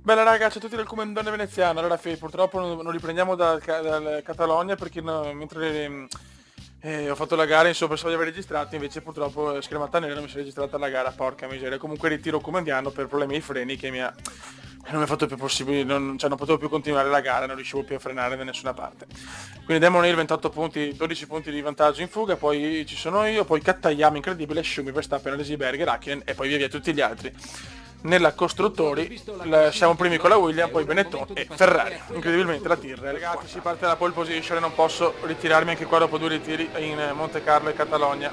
Bella raga, ciao a tutti dal Comandante Veneziano. Allora, purtroppo non riprendiamo dal Catalogna perché mentre ho fatto la gara, insomma, pensavo di aver registrato, invece purtroppo schermata nera non mi si è registrata la gara, porca miseria. Comunque ritiro Comandiano per problemi ai freni che non mi ha fatto più possibile, cioè non potevo più continuare la gara, non riuscivo più a frenare da nessuna parte. Quindi Demon Hill 28 punti, 12 punti di vantaggio in fuga, poi ci sono io, poi Kattayama incredibile, Schumi, Verstappen, Rosberg, Raikkonen e poi via via tutti gli altri. Nella costruttori siamo primi con la Williams, poi Benetton e Ferrari, incredibilmente la Tyrrell. Ragazzi, si parte dalla pole position e non posso ritirarmi anche qua dopo due ritiri in Monte Carlo e Catalogna.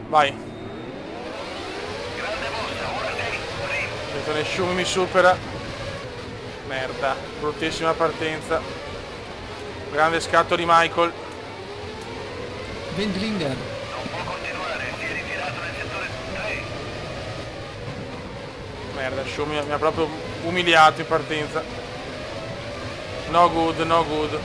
Vai. Attenzione, Schumi mi supera. Merda, bruttissima partenza. Grande scatto di Michael. Wendlinger. Merda, Schumi mi ha proprio umiliato in partenza. No good, no good.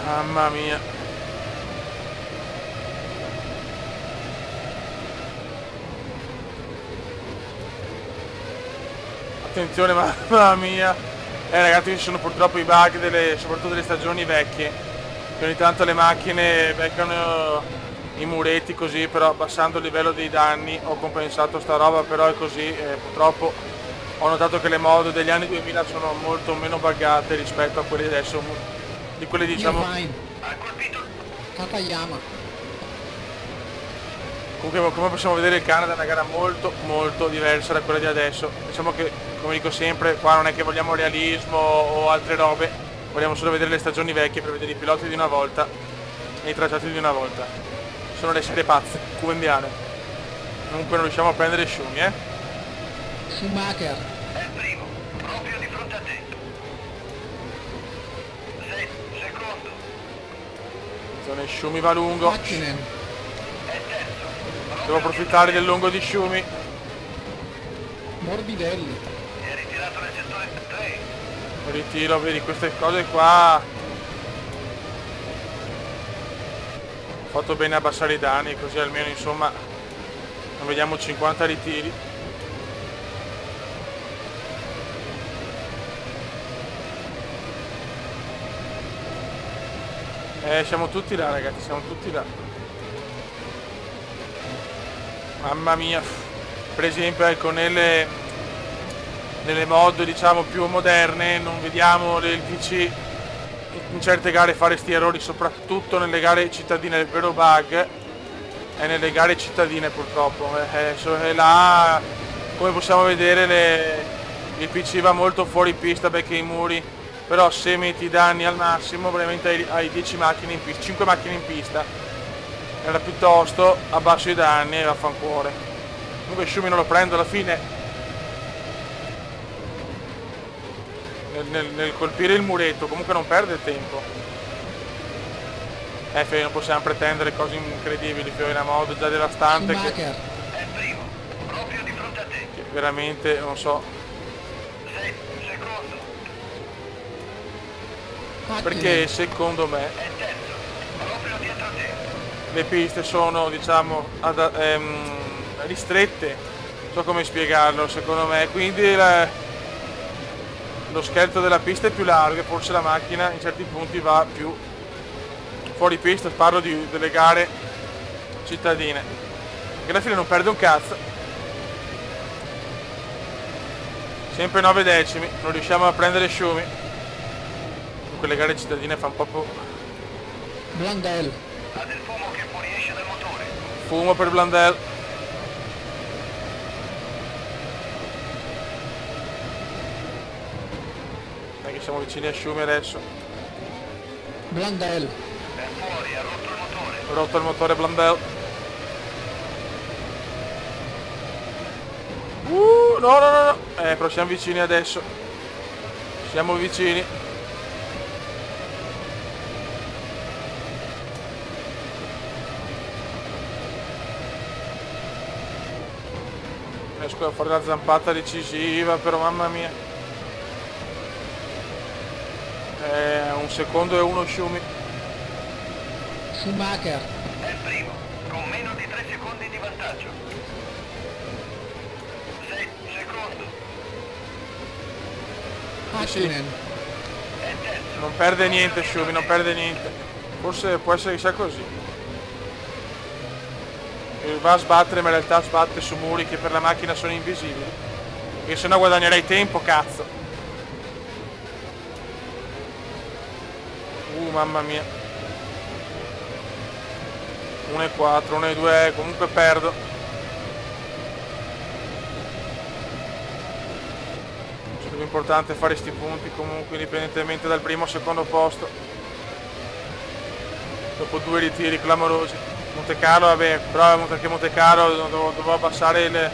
Mamma mia. Attenzione, mamma mia. Ragazzi, ci sono purtroppo i bug soprattutto delle stagioni vecchie. Che ogni tanto le macchine beccano i muretti così, però abbassando il livello dei danni ho compensato sta roba, però è così. Purtroppo ho notato che le mod degli anni 2000 sono molto meno buggate rispetto a quelle adesso, di quelle diciamo. Katayama. Comunque, come possiamo vedere, il Canada è una gara molto molto diversa da quella di adesso. Diciamo che, come dico sempre, qua non è che vogliamo realismo o altre robe, vogliamo solo vedere le stagioni vecchie per vedere i piloti di una volta e i tracciati di una volta. Sono le serie pazze, cubendiane. Comunque non riusciamo a prendere Schumi, Schumacher. È il primo, proprio di fronte a te. Sei secondo. Attenzione, Schumi va lungo. Hakkinen. È terzo. Devo approfittare del lungo di Schumi. Morbidelli. Si è ritirato nel settore 3. Ritiro, vedi, queste cose qua. Ho fatto bene a abbassare i danni, così almeno insomma non vediamo 50 ritiri. Siamo tutti là ragazzi, siamo tutti là. Mamma mia. Per esempio, ecco, nelle mod diciamo più moderne non vediamo il PC in certe gare fare sti errori, soprattutto nelle gare cittadine. Il vero bug è nelle gare cittadine purtroppo. E là, come possiamo vedere, il PC va molto fuori pista, becca i muri, però se metti i danni al massimo veramente hai 10 macchine in pista, 5 macchine in pista, era piuttosto abbasso i danni e vaffanculo. Comunque Schumi non lo prendo alla fine. Nel colpire il muretto comunque non perde tempo. Non possiamo pretendere cose incredibili, è una mod già devastante Schumacher. È il primo, proprio di fronte a te. che veramente non so Sei secondo. perché secondo me È terzo, proprio dietro te. le piste sono diciamo ristrette, non so come spiegarlo, secondo me, quindi lo scheletro della pista è più largo e forse la macchina in certi punti va più fuori pista. Parlo delle gare cittadine, che alla fine non perde un cazzo, sempre 9 decimi, non riusciamo a prendere Schumi. In quelle gare cittadine fa un po' Blundell. Ha del fumo che fuoriesce dal motore. fumo per Blundell. Che siamo vicini a Schumi adesso. Blundell. È fuori, ha rotto il motore. Ho rotto il motore Blundell. No, no, no, no. Però siamo vicini adesso. Siamo vicini. Riesco a fare la zampata decisiva, però mamma mia. Un secondo e uno Schumi. Schumacher, È il primo, con meno di 3 secondi di vantaggio. Sei secondo. Hakkinen, È terzo. Non perde niente Schumi, non perde niente. Forse può essere che sia così. E va a sbattere, ma in realtà sbatte su muri che per la macchina sono invisibili. Perché sennò guadagnerei tempo, cazzo. Mamma mia. 1,4, 1,2, comunque perdo. È più importante fare sti punti comunque, indipendentemente dal primo o secondo posto. Dopo 2 ritiri clamorosi. Monte Carlo, vabbè, però perché Monte Carlo dovevo abbassare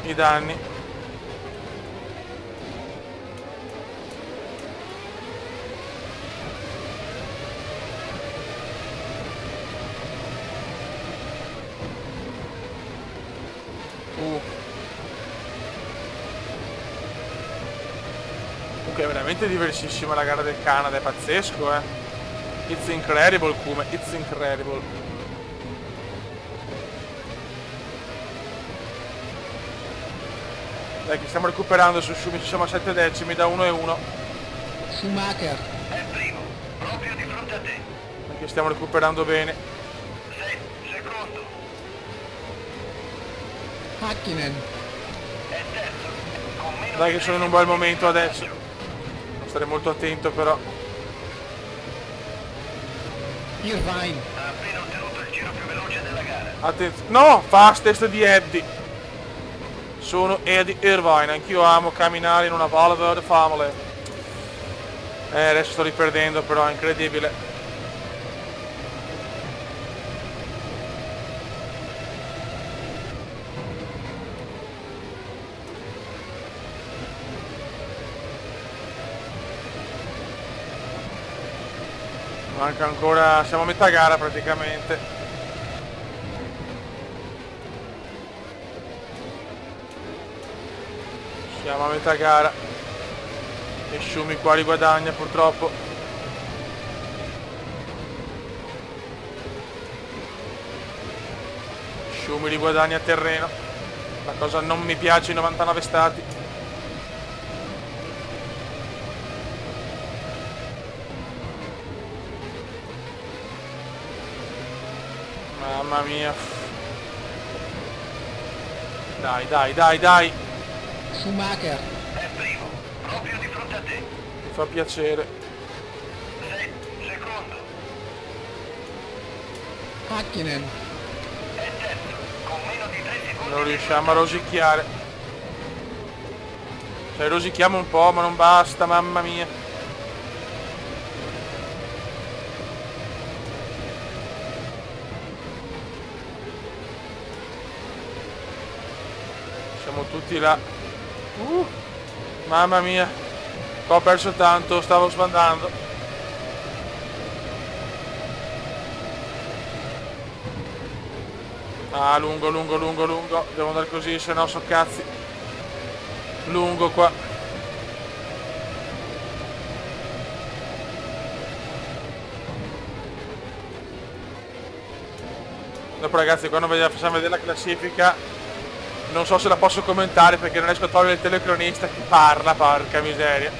i danni. Comunque è veramente diversissima la gara del Canada, è pazzesco, eh. It's incredible, Kume, it's incredible. Dai che stiamo recuperando su Schumi, ci siamo a 7 decimi da 1,1. Schumacher, È il primo, proprio di fronte a te. Perché stiamo recuperando bene. Sei secondo. Hakkinen, È terzo, con meno Dai di che sono in 3 un bel secondi di momento adesso. vantaggio. Devo stare molto attento però. Irvine, Ha appena ottenuto il giro più veloce della gara. Attenzione. No! Fastest di Eddie. Sono Eddie Irvine. Anch'io amo camminare in una Valverde Family. Adesso sto riperdendo però, è incredibile. Manca ancora, siamo a metà gara praticamente. Siamo a metà gara. E Schumi qua riguadagna purtroppo. Schumi riguadagna terreno. La cosa non mi piace in 99 stati. Mamma mia. Dai, dai, dai, dai. Schumacher, È il primo, proprio di fronte a te. Mi fa piacere. Sei secondo. Hakkinen, È terzo, con meno di 3 secondi Non di riusciamo a rosicchiare. Cioè rosichiamo un po', ma non basta, mamma mia. Siamo tutti là. Mamma mia. Qua ho perso tanto, stavo sbandando. Ah, lungo, lungo, lungo, lungo. Devo andare così, se no so cazzi. Lungo qua. Dopo ragazzi, quando facciamo vedere la classifica, non so se la posso commentare perché non riesco a togliere il telecronista che parla, porca miseria.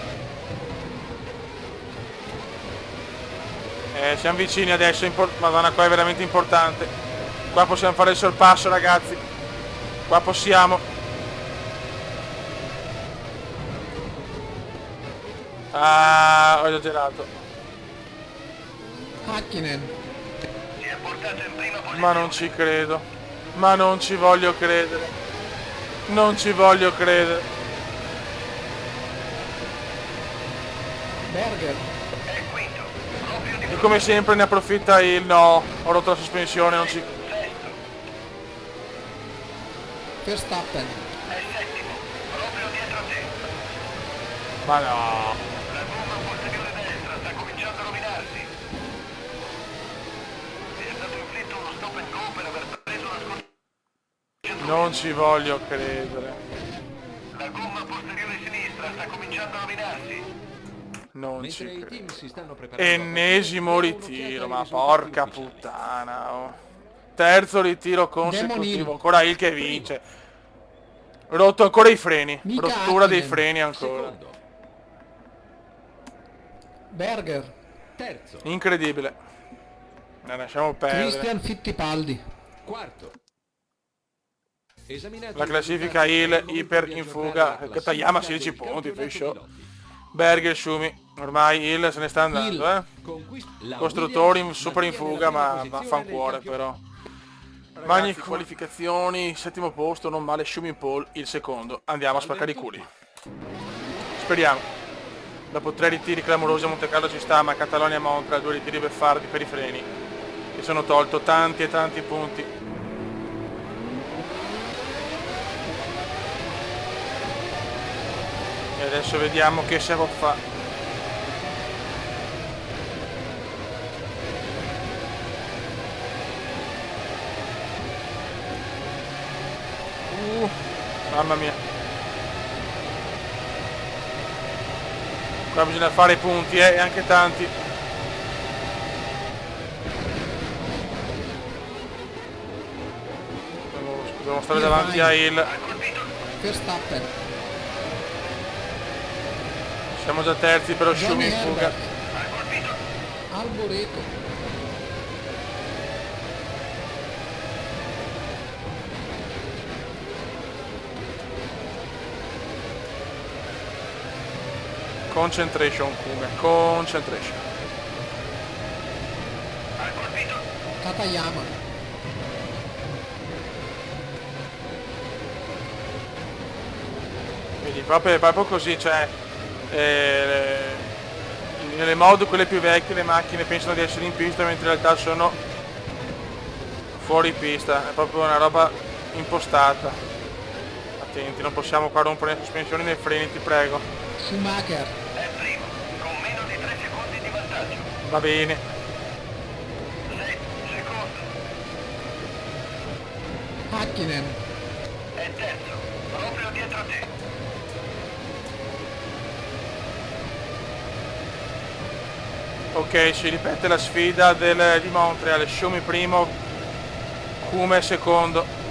Siamo vicini adesso, madonna, qua è veramente importante. Qua possiamo fare il sorpasso ragazzi. Qua possiamo. Ah, ho esagerato. Hakkinen, si è portato in prima posizione. Ma non ci credo. Ma non ci voglio credere. Non ci voglio credere. Berger, È quinto, proprio di E come sempre ne approfitta il no. Ho rotto la sospensione, non ci... sesto. Verstappen, È settimo, proprio dietro a te. Ma no. La gomma posteriore destra sta cominciando a rovinarsi. Ti è stato inflitto uno stop and go per aver preso una scorciatura. Non ci voglio credere. La gomma posteriore sinistra sta cominciando a rovinarsi. Non Mentre ci i credo. team si stanno preparando. Ennesimo Diamo un'occhiata ritiro, ai ma risultati porca ufficiali. puttana, oh. Terzo ritiro Demon consecutivo, Hill. ancora il che vince. Rotto ancora i freni, Mika rottura dei Hakkinen. freni ancora. Secondo. Berger. Terzo. Incredibile. Lasciamo perdere. Christian Fittipaldi. Quarto. Esaminati La i classifica risultati, è il Hill, momento Iper di in aggiornare fuga, la classifica Katayama del 16 punti, campionato Fiscio. piloti. Berger, Schumi, ormai Hill se ne sta andando, Hill. La Costruttori Williams super in mantiene fuga, la prima ma posizione vaffanculo nel però. campionato. Magni qualificazioni, settimo posto, non male, Schumi Paul, il secondo. Andiamo a spaccare i culi. Speriamo. Dopo 3 ritiri clamorosi a Monte Carlo ci sta, ma Catalogna e Montreal 2 ritiri beffardi per i freni. Mi sono tolto tanti e tanti punti. E adesso vediamo che se può fare. Mamma mia. Qua bisogna fare i punti, e anche tanti. Dobbiamo stare davanti a Hill. Verstappen. Siamo già terzi, però Johnny Schumi in fuga. Herbert. Alboreto. Concentration, Kuga. Concentration. Katayama. Vedi, proprio così, cioè nelle mod quelle più vecchie le macchine pensano di essere in pista mentre in realtà sono fuori pista, è proprio una roba impostata. Attenti, non possiamo qua rompere le sospensioni nei freni, ti prego. Schumacher. È primo, con meno di 3 secondi di vantaggio. Va bene. Secondo, Hakkinen. è terzo, proprio dietro te. Ok, si ripete la sfida di Montreal, Schumi primo, Kume secondo.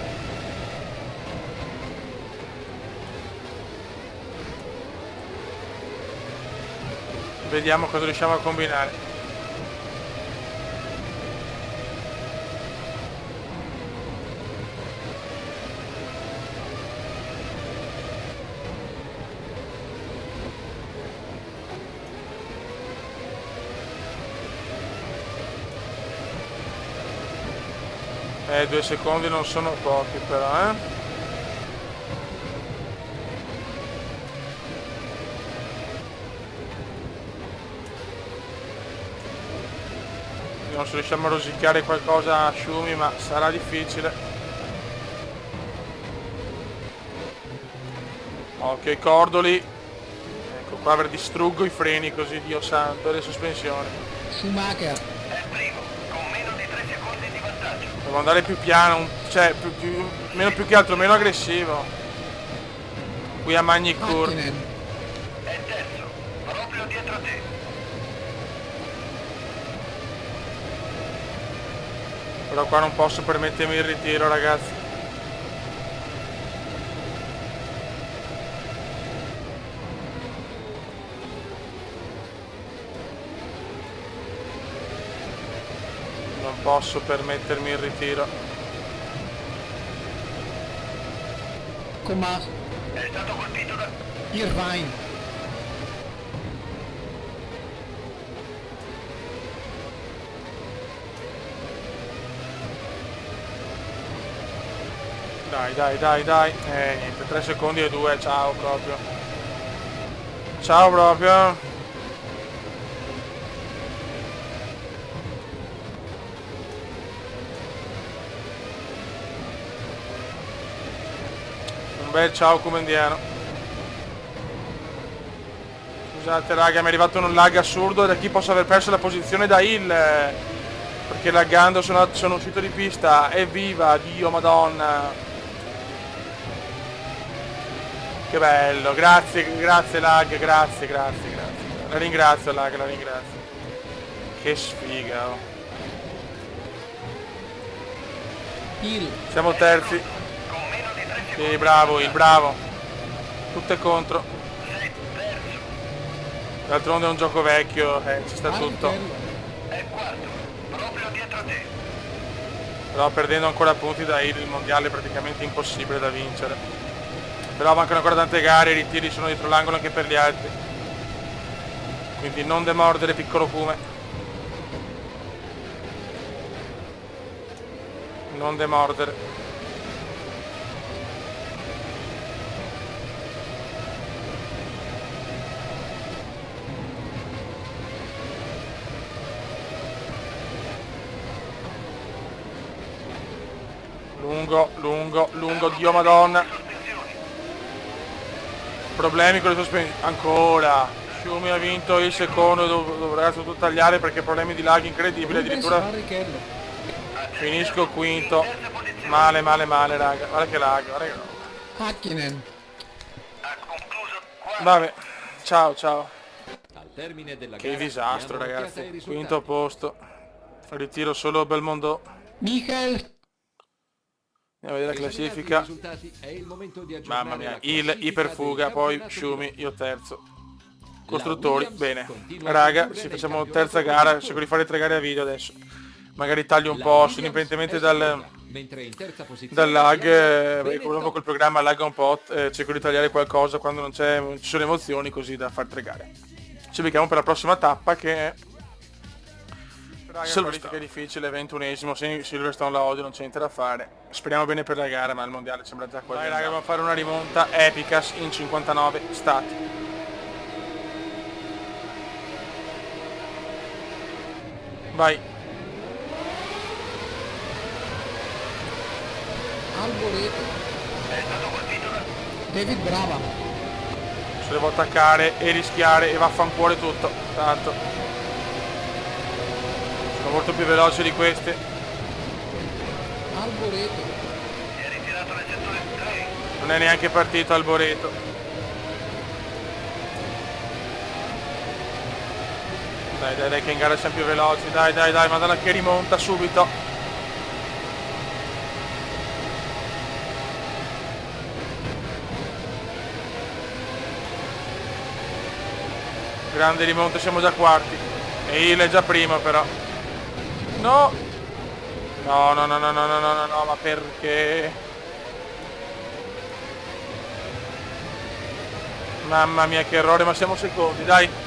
Vediamo cosa riusciamo a combinare. 2 secondi non sono pochi però, Vediamo se riusciamo a rosicare qualcosa a Schumi, ma sarà difficile. Ok, Cordoli. Ecco qua, distruggo i freni così, Dio santo, e le sospensioni. Schumacher. È primo, con meno di 3 secondi di vantaggio. Devo andare più piano, cioè meno più che altro, meno aggressivo. Qui a Magny-Cours. Hakkinen. È terzo, proprio dietro te. Però qua non posso permettermi il ritiro, ragazzi. Non posso permettermi il ritiro. Comas. È stato colpito da... Irvine. Dai. Niente, 3 secondi e 2, ciao proprio. Ciao proprio. Un bel ciao comendiano. Scusate raga, mi è arrivato un lag assurdo da chi possa aver perso la posizione da Hill. Perché laggando sono uscito di pista. Evviva, Dio, Madonna. Che bello, grazie lag, grazie. La ringrazio, Lag, la ringrazio. Che sfiga, oh. Hill. Siamo terzi. Con meno di 3 secondi. Sì, bravo, il bravo. Tutte contro. Sei terzo. D'altronde è un gioco vecchio, ci sta tutto. Barrichello. È quarto. Proprio dietro te. Però perdendo ancora punti da Hill il mondiale è praticamente impossibile da vincere. Però mancano ancora tante gare, i ritiri sono dietro l'angolo anche per gli altri. Quindi non demordere, piccolo Kume. Non demordere. Lungo, lungo, lungo, Dio madonna. Problemi con le sospensioni. Ancora. Schumi ha vinto il secondo, dovrà tutto tagliare perché problemi di lag incredibili. Rubens Addirittura Barrichello. finisco quinto. Male, male, male, raga. Guarda che lag, guarda che... Hakkinen. Ha concluso quarto. Vabbè, ciao, ciao. Al termine della Che gara disastro, diamo un'occhiata ai ragazzi. risultati. Quinto posto. Ritiro solo Belmondo. Michael. Andiamo a vedere la Esaminati i classifica. risultati, è il momento di aggiornare Mamma mia, la il classifica iperfuga, del poi campionato Schumi, piloti. io terzo. La Costruttori, Williams bene. continua a Raga, condurre ci nel facciamo campionato terza gara, costruttori. cerco di fare 3 gare a video adesso. Magari taglio un La po', Williams indipendentemente è dal, seconda, mentre in terza posizione dal lag, abbiamo perché dopo Benetton. col programma lagga un po', cerco di tagliare qualcosa quando non c'è, ci sono emozioni, così da fare 3 gare. Ci becchiamo per la prossima tappa che è Silverstone. È difficile, 21esimo, Silverstone la odio, non c'è niente da fare. Speriamo bene per la gara, ma il mondiale sembra già quasi. Dai raga, dobbiamo fare una rimonta epica in 59 stati. Vai. Alboreto. È stato colpito da... David Brava. Se devo attaccare e rischiare e vaffanculo tutto. Tanto. Sono molto più veloce di queste. Alboreto. Si è ritirato nel settore 3. Non è neanche partito Alboreto. Dai, dai, dai, che in gara siamo più veloci. Dai, dai, dai, madonna che rimonta subito. Grande rimonta, siamo già quarti. E il è già primo però. No! No, no, no, no, no, no, no, no, no, ma perché? Mamma mia che errore, ma siamo secondi, dai.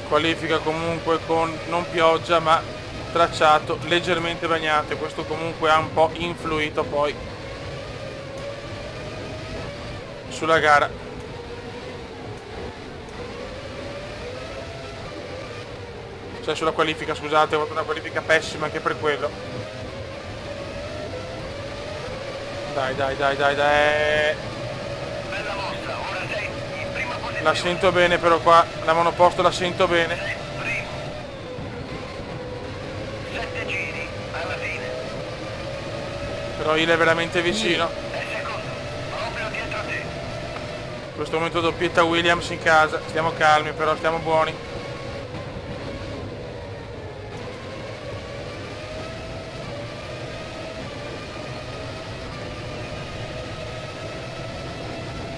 Qualifica comunque con non pioggia ma tracciato leggermente bagnato e questo comunque ha un po' influito poi sulla gara. Cioè sulla qualifica, scusate, ho avuto una qualifica pessima anche per quello. Dai, dai, dai, dai, dai. Bella mossa, ora sei in prima posizione. La sento bene però qua, la monoposto la sento bene. Sei primo. 7 giri alla fine. Però il è veramente vicino. È secondo, proprio dietro te. In questo momento doppietta Williams in casa. Stiamo calmi però, stiamo buoni.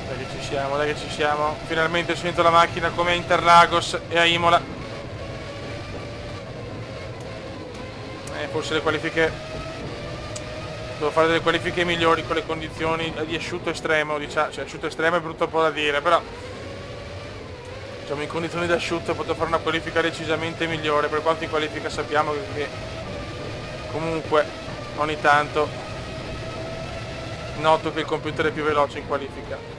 Dai che ci siamo, dai che ci siamo. Finalmente sento la macchina come a Interlagos e a Imola. Forse le qualifiche... Devo fare delle qualifiche migliori con le condizioni di asciutto estremo, diciamo. Cioè asciutto estremo è brutto un po' da dire, però... Diciamo in condizioni di asciutto potrò fare una qualifica decisamente migliore, per quanto in qualifica sappiamo che comunque ogni tanto noto che il computer è più veloce in qualifica.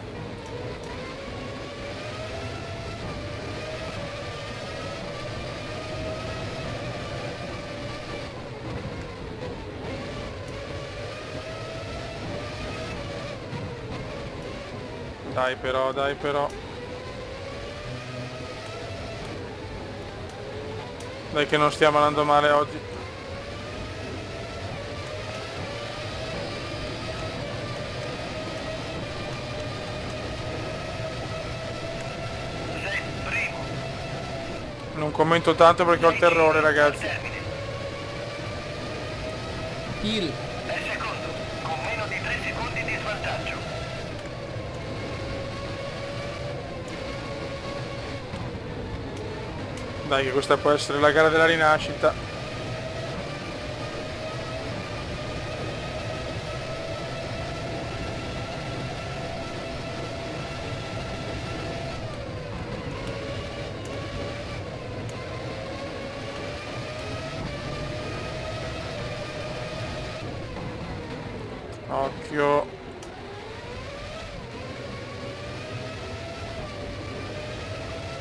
Dai però, dai però. Dai che non stiamo andando male oggi. Non commento tanto perché ho il terrore, ragazzi. Il È secondo, con meno di 3 secondi di svantaggio. Dai, che questa può essere la gara della rinascita. Occhio.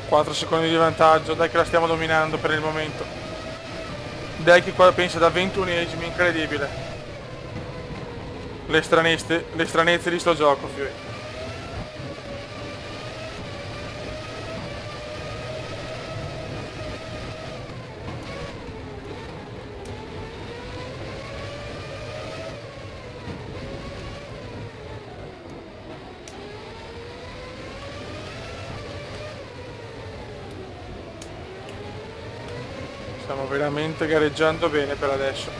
Quattro secondi di vantaggio, dai che la stiamo dominando per il momento. Dai che qua pensa da 21esimi, incredibile. Le stranezze di sto gioco, fioi. Stiamo veramente gareggiando bene per adesso.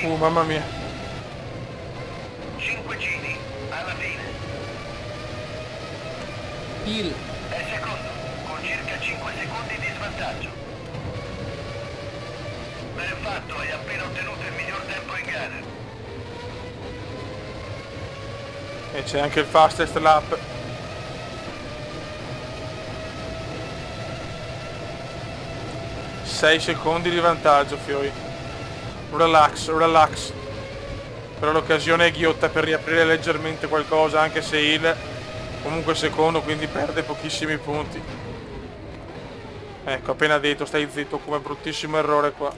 Mamma mia. 5 giri, alla fine. il È secondo, con circa 5 secondi di svantaggio. Ben fatto, hai appena ottenuto il miglior tempo in gara. E c'è anche il fastest lap. Sei secondi di vantaggio, fioi. Relax, relax. Però l'occasione è ghiotta per riaprire leggermente qualcosa, anche se il comunque secondo, quindi perde pochissimi punti. Ecco, appena detto, stai zitto, come bruttissimo errore qua.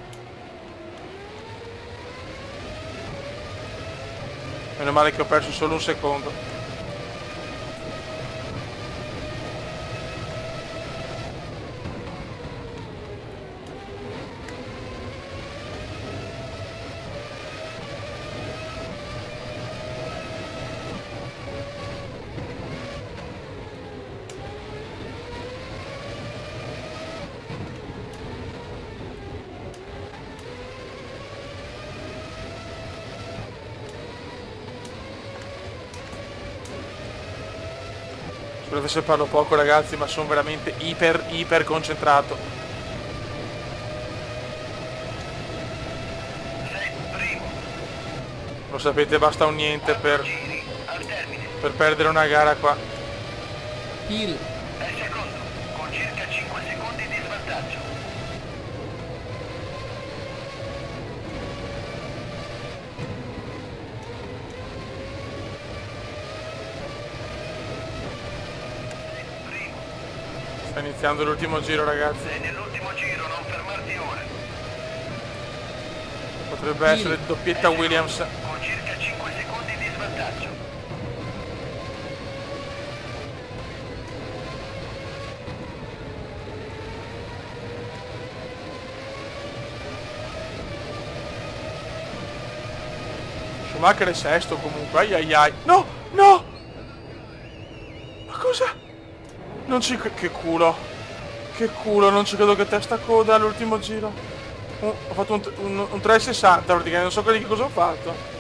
Meno male che ho perso solo un secondo. Scusate se parlo poco, ragazzi, ma sono veramente iper concentrato. Sei primo, Lo sapete, basta un niente giri, al termine. per perdere una gara qua. il È secondo, con circa 5 secondi di svantaggio. Primo, Sta iniziando l'ultimo giro, ragazzi. sei nell'ultimo giro, non fermarti ora. Potrebbe essere doppietta Williams. Con circa 5 secondi di svantaggio. Schumacher è sesto comunque. Ai ai ai. No! No! Ma cosa? Non ci credo. Che culo. Che culo, non ci credo che testa coda all'ultimo giro. Ho fatto un 360 praticamente, non so che cosa ho fatto.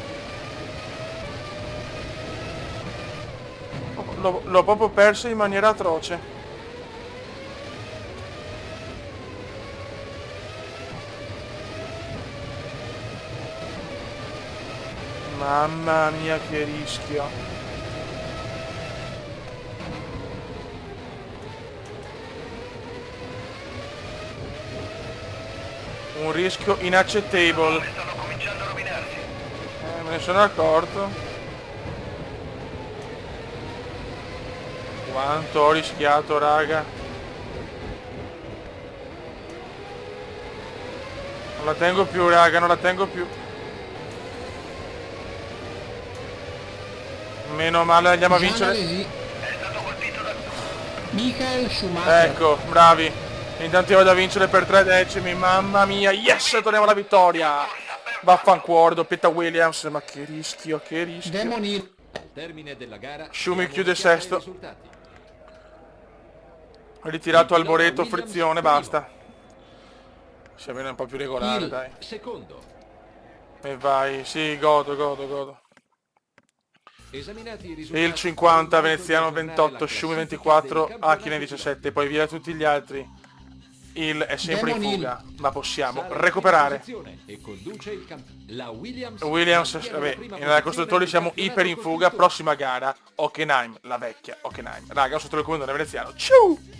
L'ho proprio perso in maniera atroce. Mamma mia che rischio. Un rischio inaccettabile. Stanno cominciando a rovinarsi. Me ne sono accorto. Quanto ho rischiato, raga. Non la tengo più, raga, non la tengo più. Meno male, andiamo a Jean vincere. Alesi, È stato colpito da... Michael Schumacher. Ecco, bravi. Intanto io vado a vincere per 3 decimi. Mamma mia, yes, torniamo alla vittoria. Vaffanculo, doppietta Williams. Ma che rischio, che rischio. Damon Hill, termine della gara Schumi diamo chiude un'occhiata ai sesto. risultati. Ritirato Il pilota Alboreto, Williams frizione, primo. basta. Sia bene un po' più regolare, Il- dai. Secondo. E vai, sì, godo. Esaminati i risultati. Il 50, è il momento di Veneziano aggiornare 28, la Schumi classifica 24, del campionato Hakkinen 17, poi via tutti gli altri. Il è sempre in Demon Hill. fuga, ma possiamo Sale in recuperare. prima posizione e conduce il la Williams, Williams, mantiene vabbè, la prima nella posizione costruttori del siamo campionato iper in fuga, costruttori. prossima gara, Hockenheim, la vecchia Hockenheim. Raga, un sotto il comando veneziano, ciao!